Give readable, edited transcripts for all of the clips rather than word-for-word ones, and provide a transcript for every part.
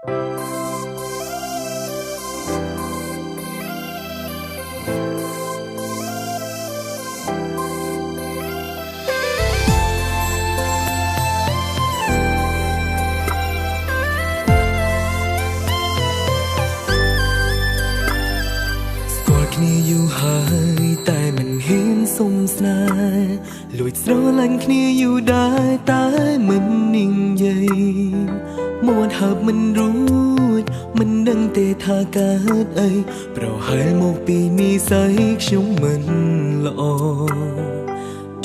គ្នាយូរហើយតែមិនហ៊ានសុំស្នេហ៍លួចស្រឡាញ់គ្នាយូរដែរតែមិននិយាយមាត់ហើបមិនរួចមិនដឹងទេថាកើតអីប្រហែលមកពីនិស្ស័យខ្ញុំមិនល្អ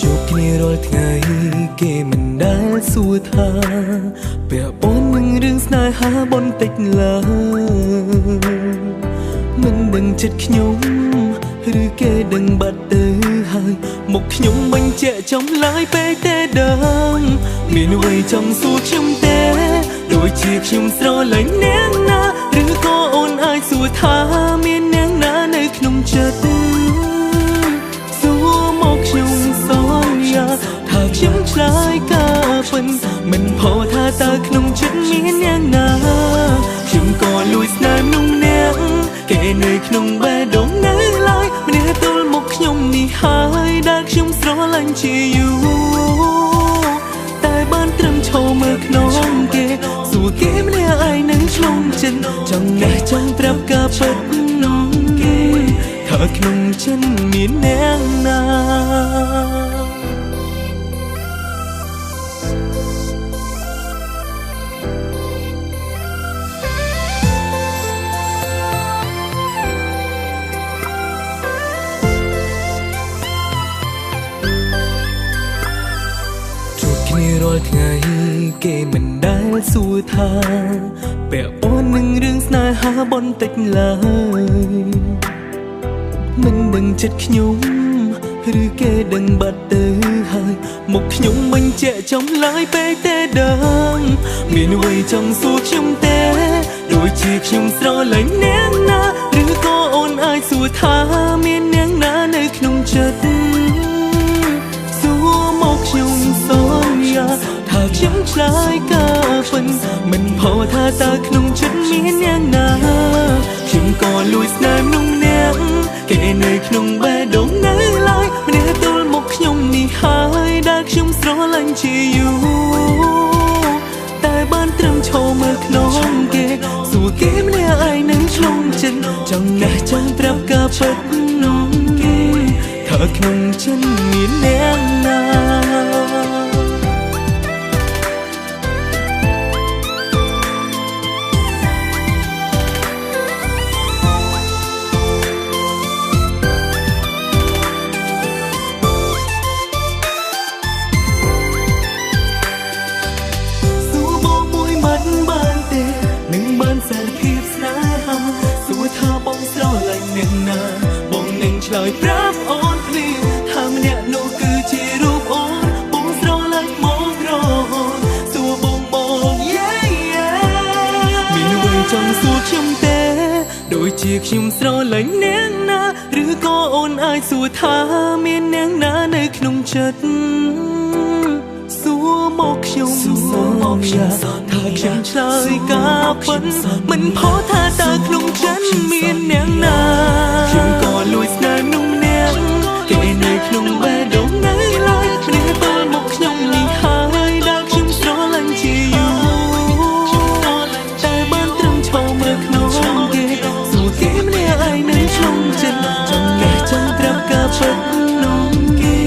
ជួបគ្នារាល់ថ្ងៃគេមិនដែលសួរថាពាក់ព័ន្ធនឹងរឿងស្នេហាបន្តិចឡើយមិនដឹងចិត្តខ្ញុំឬគេដឹងបាត់ទៅហើយមកខ្ញុំបញ្ជាក់ចំឡាយពេកទេដឹងមានអ្វីចង់សួរខ្ញុំទេដូចជាខ្ញុំស្រឡាញ់នាងណាឬក៏អូនអាចសួរថាមាននាងណានៅក្នុងចិត្តសួរមកខ្ញុំសន្យាថាខ្ញុំឆ្លើយការពិនមិនផុសថាតើក្នុងចិត្តមាននាងណាខ្ញុំក៏លួចស្នេហ៍នោះនាងគេនៅក្នុងបេះដូងនៅឡើយម្នាក់ទល់មកខ្ញុំនេះហើយដែលខ្ញុំស្រឡាញ់ជាយូរតែបានត្រឹមឈរមើលក្នុងគេសួរគេម្នាក់ឯងនៅក្នុងចិត្តចង់ណែចង់ប្រាប់ការពិតនោះគេថាក្នុងចិត្តមាននាងណាគ្នារាល់ថ្ងៃគេមិនដែលសួរថាពាក់ព័ន្ធនឹងរឿងស្នេហាបន្តិចឡើយមិនដឹងចិត្តខ្ញុំឬគេដឹងបាត់ទៅហើយមកខ្ញុំបញ្ជាក់ចំឡាយពេកទេដឹងមានអ្វីចង់សួរខ្ញុំទេដូចជាខ្ញុំស្រឡាញ់នាងណាឬក៏អូនអាចសួរថាមាននាងណានៅក្នុងចិត្តសួរមកខ្ញុំសន្យាថាខ្ញុំឆ្លើយការពិនមិនផុសថាតើក្នុងចិត្តមាននាងណាខ្ញុំក៏លួចស្នេហ៍នោះនាងគេនៅក្នុងបេះដូងនៅឡើយម្នាក់ទល់មកខ្ញុំនេះហើយដែលខ្ញុំស្រឡាញ់ជាយូរតែបានត្រឹមឈរមើលក្នុងគេសួរគេម្នាក់ឯងនៅក្នុងចិត្តចង់ណែចង់ប្រាប់ការពិតនោះគេថាក្នុងចិត្តមាននាងណាឆ្លើយប្រាប់អូនភ្លាមថាម្នាក់នោះគឺជារូបអូនបងស្រឡាញ់មករអូនសួរបងមានអ្វីចង់សួរខ្ញុំទេដូចជាខ្ញុំស្រឡាញ់នាងណាឬក៏អូនអាចសួរថាមាននាងណានៅក្នុងចិត្តសួរមកខ្ញុំថាខ្ញុំឆ្លើយការពិតមិនផុសថាតើក្នុងចិត្តមាននាងណាខ្ញុំក៏លួចស្នេហ៍នោះនាងគេនៅក្នុងបេះដូងនៅឡើយម្នាក់ទល់មកខ្ញុំនេះហើយដែលខ្ញុំស្រឡាញ់ជាយូរតែបានត្រឹមឈរមើលក្នុងគេសួរគេម្នាក់ឯងនៅក្នុងចិត្តចង់ណែចង់ប្រាប់ការពិតនោះគេ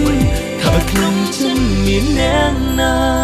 ថាក្នុងចិត្តមាននាងណា